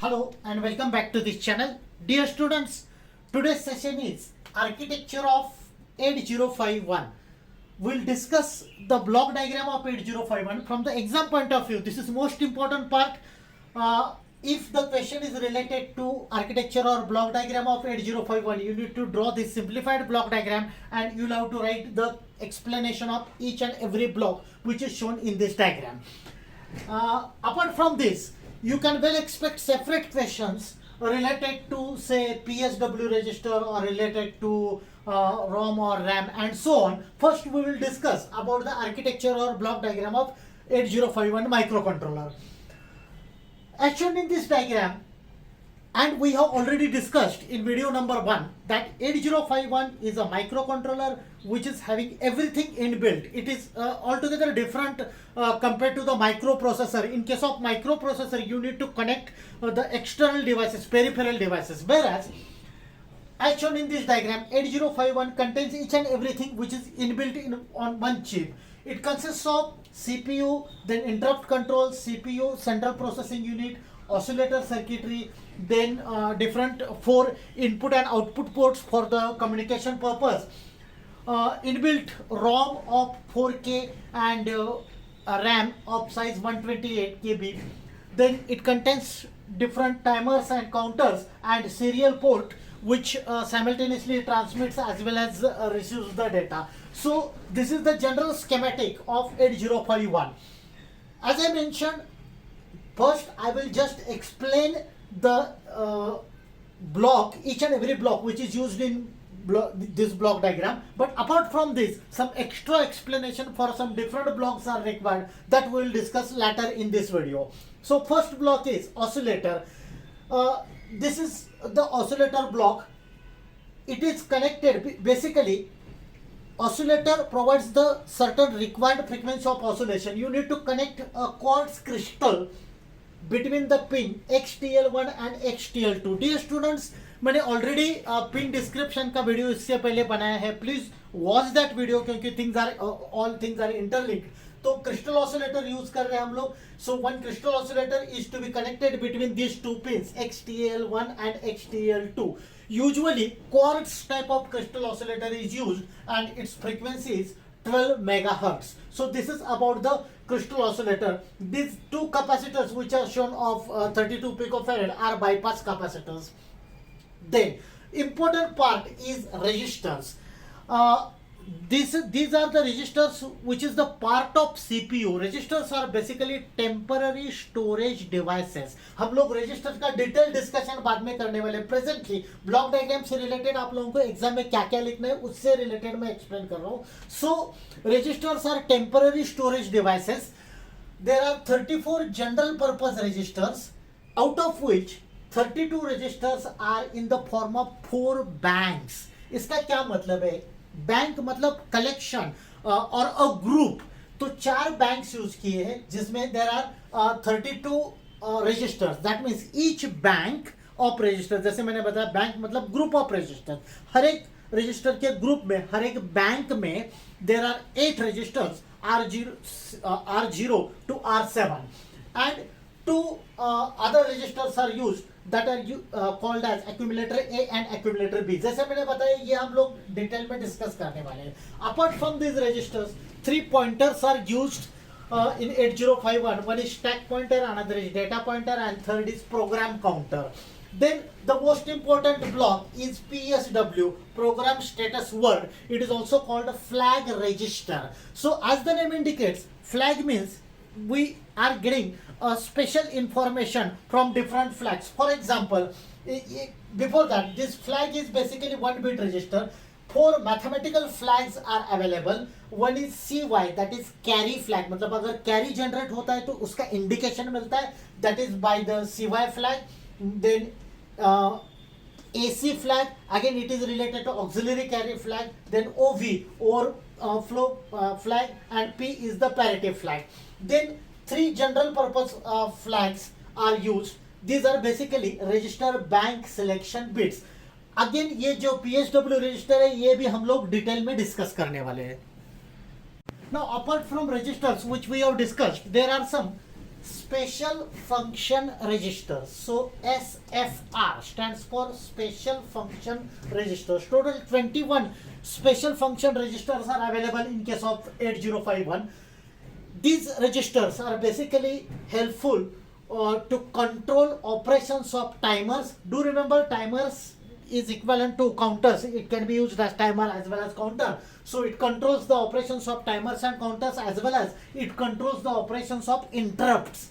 Hello and welcome back to this channel. Dear students, today's session is Architecture of 8051. We'll discuss the block diagram of 8051 from the exam point of view. This is most important part. If the question is related to architecture or block diagram of 8051, you need to draw this simplified block diagram and you'll have to write the explanation of each and every block which is shown in this diagram. Apart from this, you can well expect separate questions related to say PSW register or related to ROM or RAM and so on. First we will discuss about the architecture or block diagram of 8051 microcontroller. As shown in this diagram, and we have already discussed in video number 1 that 8051 is a microcontroller which is having everything inbuilt. It is altogether different compared to the microprocessor. In case of microprocessor, you need to connect the external devices, peripheral devices, whereas as shown in this diagram, 8051 contains each and everything which is inbuilt on one chip. It consists of CPU, then interrupt control, CPU, central processing unit, oscillator circuitry, then different 4 input and output ports for the communication purpose, inbuilt ROM of 4K and RAM of size 128 KB. Then it contains different timers and counters and serial port which simultaneously transmits as well as receives the data. So this is the general schematic of 8051. As I mentioned, first I will just explain the block, each and every block which is used in this block diagram. But apart from this, some extra explanation for some different blocks are required that we will discuss later in this video. So first block is oscillator. This is the oscillator block. It is connected, basically oscillator provides the certain required frequency of oscillation. You need to connect a quartz crystal between the pin XTL1 and XTL2. Dear students, मैंने already pin description का video इससे पहले बनाया है. Please watch that video क्योंकि all things are interlinked. तो crystal oscillator use कर रहे हैं हम लोग. So one crystal oscillator is to be connected between this two pins XTL1 and XTL2. Usually quartz type of crystal oscillator is used and its frequency is 12 megahertz. So this is about the crystal oscillator. These two capacitors which are shown of 32 picofarad are bypass capacitors. Then important part is resistors. These are the resistors which is the part of CPU. Resistors are basically temporary storage devices. हम लोग resistors का detail discussion बाद में करने वाले. Presently block diagram से related आप लोगों को एग्जाम में क्या क्या लिखना है उससे रिलेटेड मैं एक्सप्लेन कर रहा हूँ. सो resistors are temporary storage devices. There are 34 general purpose resistors, out of which 32 registers are in the form of 4 banks. इसका क्या मतलब है? बैंक मतलब कलेक्शन और अ ग्रुप. तो 4 बैंक्स यूज किए हैं जिसमें there are 32 registers. That means each bank of register. जैसे मैंने बताया बैंक मतलब ग्रुप ऑफ रजिस्टर. हर एक रजिस्टर के ग्रुप में, हर एक बैंक में there are 8 registers R0 to R7 and 2 other registers are used that are called as accumulator A and accumulator B. जैसे मैंने बताया ये हम लोग डिटेल में डिस्कस करने वाले हैं. Apart from these registers, 3 pointers are used in 8051. One is stack pointer, another is data pointer, and third is program counter. Then the most important block is PSW, program status word. It is also called a flag register. So as the name indicates, flag means we are getting special information from different flags. For example, before that, this flag is basically 1-bit register. 4 mathematical flags are available. One is CY, that is carry flag. मतलब अगर carry generate होता है तो उसका indication मिलता है, that is by the CY flag. Then AC flag, again it is related to auxiliary carry flag. Then OV, overflow flag, and P is the parity flag. Then 3 general purpose flags are used. These are basically register bank selection bits. Again ये जो PSW register है ये भी हम लोग detail में discuss करने वाले हैं. Now apart from registers which we have discussed, there are some special function registers. So SFR stands for special function registers. Total 21 special function registers are available in case of 8051. These registers are basically helpful to control operations of timers. Do remember, timers is equivalent to counters. It can be used as timer as well as counter. So it controls the operations of timers and counters, as well as it controls the operations of interrupts.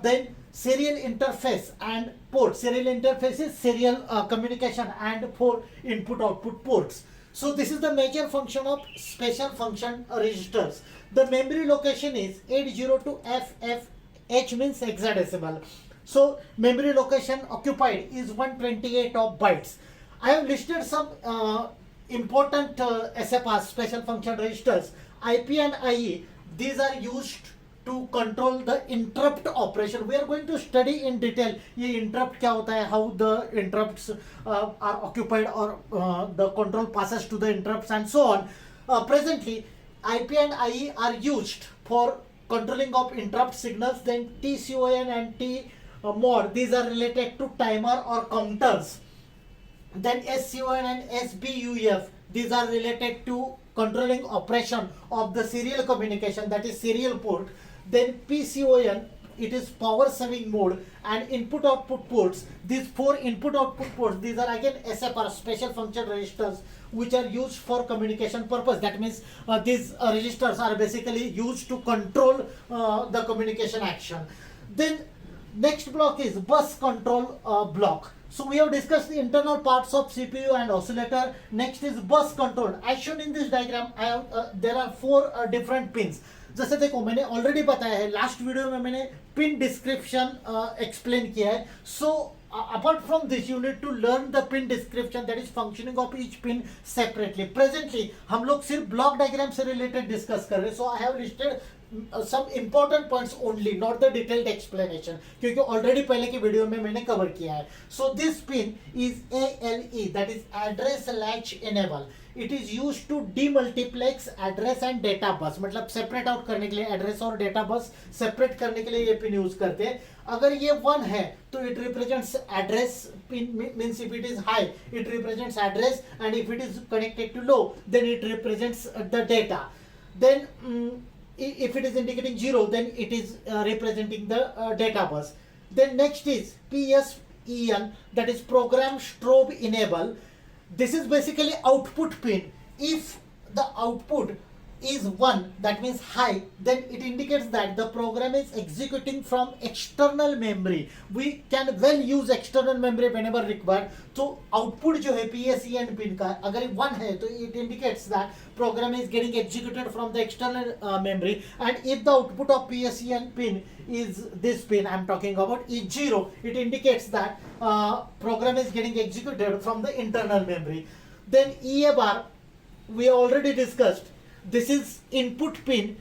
Then serial interface and port. Serial interface is serial communication, and for input output ports. So this is the major function of special function registers. The memory location is 8022FF. Means hexadecimal. So memory location occupied is 128 of bytes. I have listed some important SFR, special function registers. IP and IE, these are used to control the interrupt operation. We are going to study in detail ये interrupt क्या होता है, how the interrupts are occupied, or the control passes to the interrupts, and so on. Presently, IP and IE are used for controlling of interrupt signals. Then TCON and T mod, these are related to timer or counters. Then SCON and SBUF, these are related to controlling operation of the serial communication, that is serial port. Then PCON, it is power saving mode, and input output ports. These 4 input output ports, these are again SFR, special function registers, which are used for communication purpose. That means these registers are basically used to control the communication action. Then next block is bus control block. So we have discussed the internal parts of CPU and oscillator. Next is bus control. As shown in this diagram, I have there are 4 different pins. जैसे देखो, मैंने already बताया है, last video में मैंने pin description explain किया है. सो apart from this, you need to learn the pin description, that is functioning of each pin separately. Presently हम लोग सिर्फ ब्लॉक डायग्राम से रिलेटेड डिस्कस कर रहे हैं. So I have listed some important points only, not the detailed explanation, क्योंकि already पहले की वीडियो में मैंने कवर किया है. So this pin is ALE, that is address latch enable. It is used to demultiplex address and data bus. मतलब separate out करने के लिए एड्रेस और डेटा बस सेपरेट करने के लिए ये पिन यूज करते हैं. अगर ये 1 है तो it represents address pin, means if it is high it represents address, and if it is connected to low then it represents the data. Then if it is indicating 0, then it is representing the data bus. Then next is PSEN, that is program strobe enable. This is basically output pin. If the output is 1, that means high, then it indicates that the program is executing from external memory. We can well use external memory whenever required. So output जो है PSEN pin का अगर 1 है तो it indicates that program is getting executed from the external memory. And if the output of PSEN pin is this pin I'm talking about is 0, it indicates that program is getting executed from the internal memory. Then EA bar, we already discussed. This is input pin,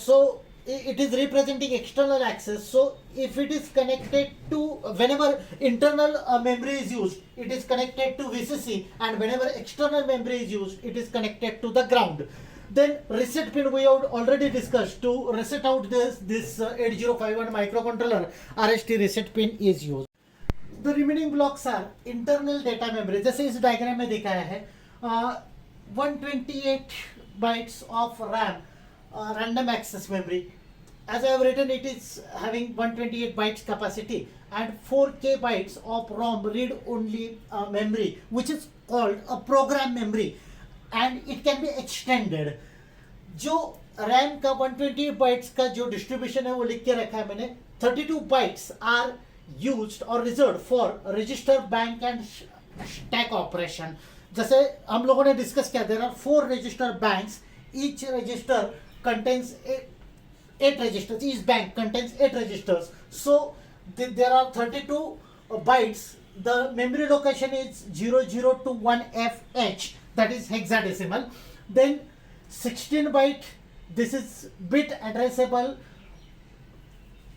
so it is representing external access. So if it is connected to, whenever internal memory is used, it is connected to VCC, and whenever external memory is used, it is connected to the ground. Then reset pin we have already discussed. To reset out this 8051 microcontroller, RST reset pin is used. The remaining blocks are internal data memory. जैसे इस diagram में दिखाया है, 128 bytes of RAM, random access memory. As I have written, it is having 128 bytes capacity and 4k bytes of ROM read only memory, which is called a program memory, and it can be extended. जो RAM का 128 bytes का जो distribution है वो लिख के रखा है मैंने. 32 bytes are used or reserved for register bank and stack operation. जैसे हम लोगों ने डिस्कस किया, there are 4 register banks, each register contains 8 registers, each bank contains 8 registers. So there are 32 bytes. The memory location is 00 to 1FH, that is hexadecimal. Then 16 byte, this is bit addressable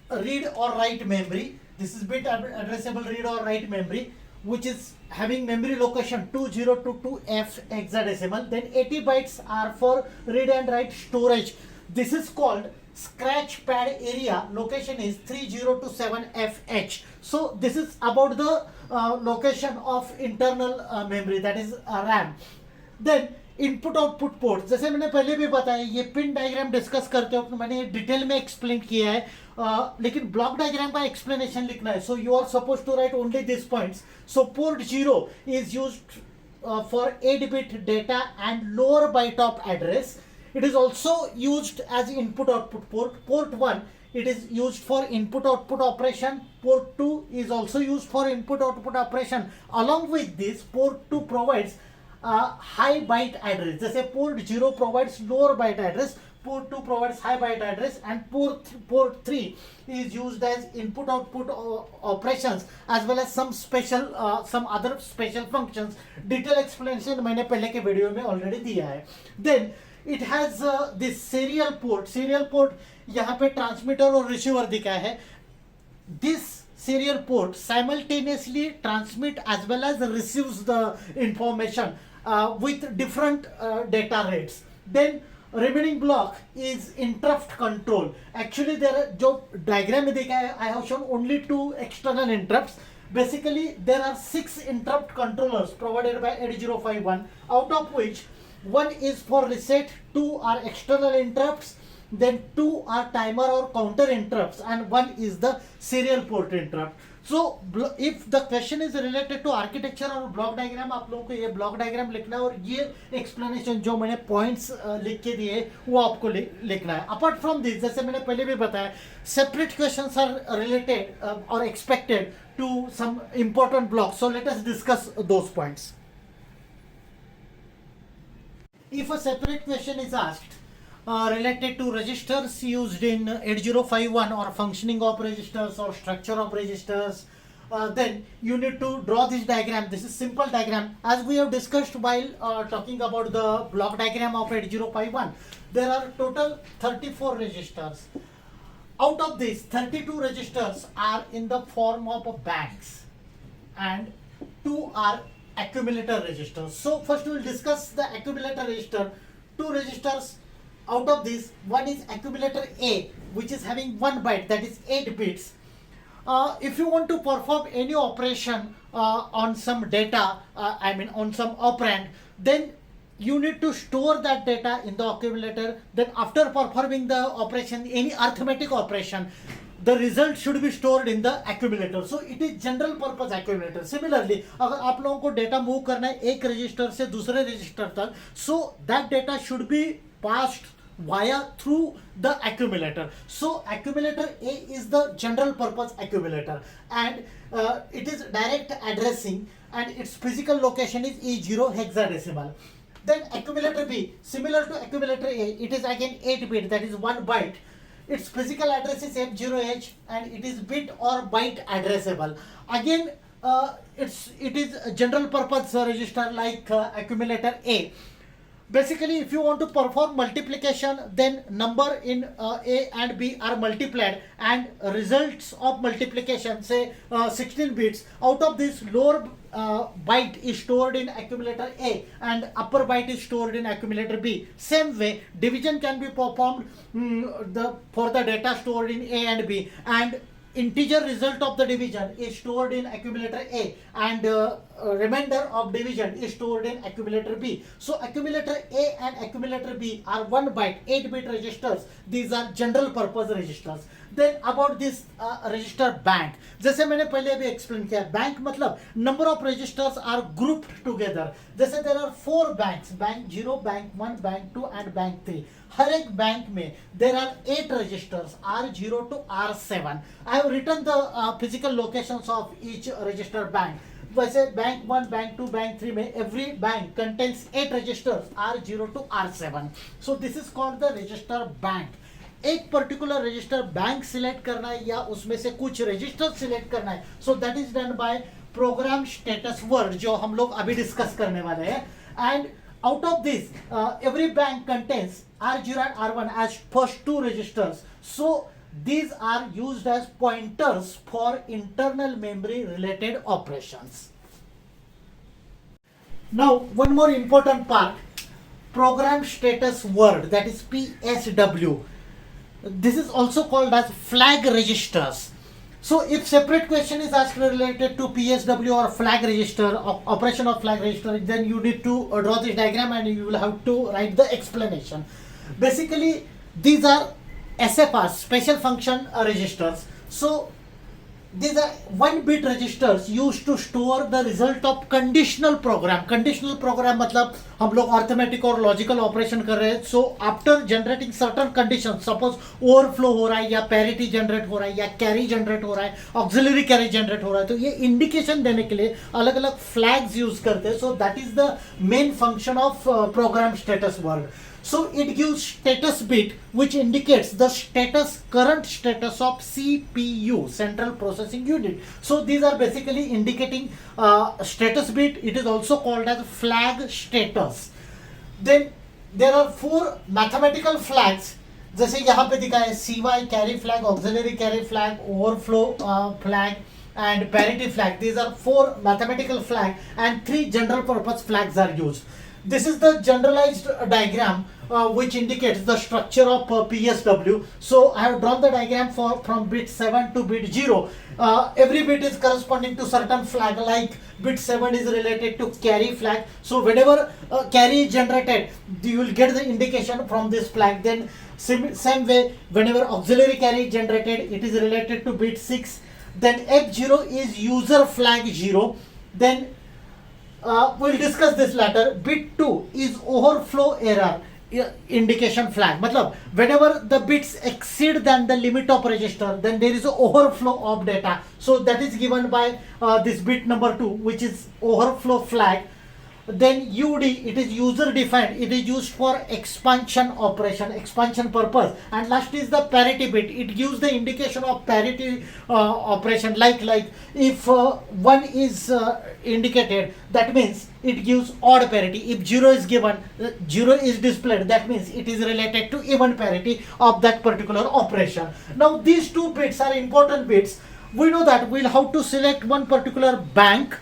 read or write memory. This is bit addressable read or write memory, which is having memory location 2022F hexadecimal. Then 80 bytes are for read and write storage. This is called scratch pad area location is 3027FH. So this is about the location of internal memory, that is RAM. Then input output port, जैसे मैंने पहले भी बताया, ये pin diagram discuss करते वक्त मैंने detail में एक्सप्लेन किया है, लेकिन ब्लॉक डायग्राम का एक्सप्लेनेशन लिखना है. So you are suppose to write only this points. So port 0 is used for 8-bit data and lower byte of address. It is also used as input output port. Port 1, it is used for input output operation. Port 2 is also used for input output operation. Along with this, port 2 provides high byte address. जैसे port 0 provides lower byte address, port 2 provides high byte address, and port 3 is used as input output operations as well as some other special functions. Detail explanation मैंने पहले के video में already दिया है. Then it has this serial port. Serial port यहाँ पे transmitter और receiver दिखाया है. This serial port simultaneously transmit as well as receives the information with different data rates. Then remaining block is interrupt control. Actually there are, जो diagram में देखा है, I have shown only 2 external interrupts. Basically there are 6 interrupt controllers provided by 8051, out of which 1 is for reset, 2 are external interrupts, then 2 are timer or counter interrupts, and 1 is the serial port interrupt. So if the question is related to architecture और block diagram, आप लोगों को ये block diagram लिखना है और ये explanation जो मैंने points लिख के दिए वो आपको लिखना है. Apart from this, जैसे मैंने पहले भी बताया, separate questions are related or expected to some important blocks. So let us discuss those points. If a separate question is asked related to registers used in 8051 or functioning of registers or structure of registers, then you need to draw this diagram. This is simple diagram. As we have discussed while talking about the block diagram of 8051, there are total 34 registers. Out of these, 32 registers are in the form of banks and 2 are accumulator registers. So first we will discuss the accumulator register. 2 registers, out of this, one is accumulator A, which is having 1 byte, that is 8 bits. If you want to perform any operation on some data, on some operand, then you need to store that data in the accumulator. Then after performing the operation, any arithmetic operation, the result should be stored in the accumulator. So it is general purpose accumulator. Similarly, अगर आप लोगों को data move करना है एक register से दूसरे register तक, so that data should be passed via through the accumulator. So accumulator A is the general purpose accumulator, and it is direct addressing, and its physical location is E0 hexadecimal. Then accumulator B, similar to accumulator A, it is again 8 bit, that is 1 byte. Its physical address is F0H and it is bit or byte addressable. Again, it is a general purpose register like accumulator A. Basically, if you want to perform multiplication, then number in A and B are multiplied, and results of multiplication, say 16 bits, out of this lower byte is stored in accumulator A and upper byte is stored in accumulator B. Same way, division can be performed for the data stored in A and B, and integer result of the division is stored in accumulator A, and remainder of division is stored in accumulator B. So accumulator A and accumulator B are 1 byte 8-bit registers. These are general purpose registers. Then about this register bank, जैसे मैंने पहले भी explain किया, bank मतलब number of registers are grouped together. जैसे there are 4 banks, bank 0, bank 1, bank 2 and bank 3. हर एक bank में there are 8 registers R0 to R7. I have written the physical locations of each register bank. वैसे bank 1, bank 2, bank 3 में every bank contains 8 registers R0 to R7. So this is called the register bank. एक particular register bank select करना है या उसमें से कुछ register select करना है, so that is done by program status word, जो हम लोग अभी डिस्कस करने वाले हैं. And out of this every bank contains R0 and R1 as first 2 registers. So these are used as pointers for internal memory related operations. Now one more important part, program status word, that is PSW. This is also called as flag registers. So if separate question is asked related to PSW or flag register, operation of flag register, then you need to draw this diagram and you will have to write the explanation. Basically, these are SFRs, special function registers. So these are 1-bit registers used to store the result of conditional program. Conditional program मतलब हम लोग arithmetic और logical operation कर रहे हैं. So after generating certain conditions, suppose overflow हो रहा है या parity generate हो रहा है या carry generate हो रहा है, auxiliary carry generate हो रहा है, तो ये indication देने के लिए अलग अलग flags use करते हैं. So that is the main function of program status word. So it gives status bit which indicates the current status of CPU, central processing unit. So these are basically indicating status bit. It is also called as flag status. Then there are 4 mathematical flags. जैसे यहाँ पे दिखा है CY carry flag, auxiliary carry flag, overflow flag and parity flag. These are 4 mathematical flag and 3 general purpose flags are used. This is the generalized diagram which indicates the structure of PSW. So I have drawn the diagram from bit 7 to bit 0. Every bit is corresponding to certain flag, like bit 7 is related to carry flag. So whenever carry is generated, you will get the indication from this flag. Then same way, whenever auxiliary carry is generated, it is related to bit 6. Then F0 is user flag 0. Then we'll discuss this later. Bit 2 is overflow error indication flag. मतलब whenever the bits exceed than the limit of register, then there is an overflow of data. So that is given by this bit number 2, which is overflow flag. Then UD, it is user defined. It is used for expansion operation, expansion purpose. And last is the parity bit. It gives the indication of parity operation. Like if 1 is indicated, that means it gives odd parity. If 0 is given, 0 is displayed, that means it is related to even parity of that particular operation. Now these 2 bits are important bits. We know that we'll have to select one particular bank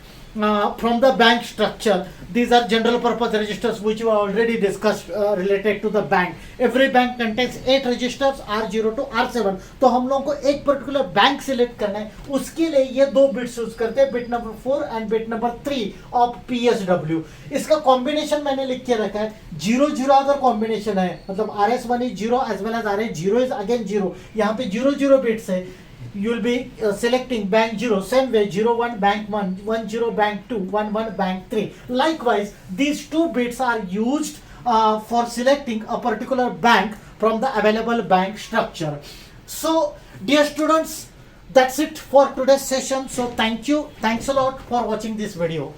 from the bank structure. These are general purpose registers which we already discussed related to the bank. Every bank contains 8 registers R0 to R7. तो हम लोगों को एक particular bank select करना है, उसके लिए ये 2 बिट्स यूज करते हैं, bit number 4 and bit number 3 of PSW. इसका कॉम्बिनेशन मैंने लिख के रखा है 0-0 अगर कॉम्बिनेशन है, मतलब RS1 is 0 as well as RS0 is again 0. यहाँ पे 0-0 बिट्स है. You will be selecting bank 0, same way 01 bank 1, 10 bank 2, 11 bank 3. Likewise, these 2 bits are used for selecting a particular bank from the available bank structure. So dear students, that's it for today's session. So thank you. Thanks a lot for watching this video.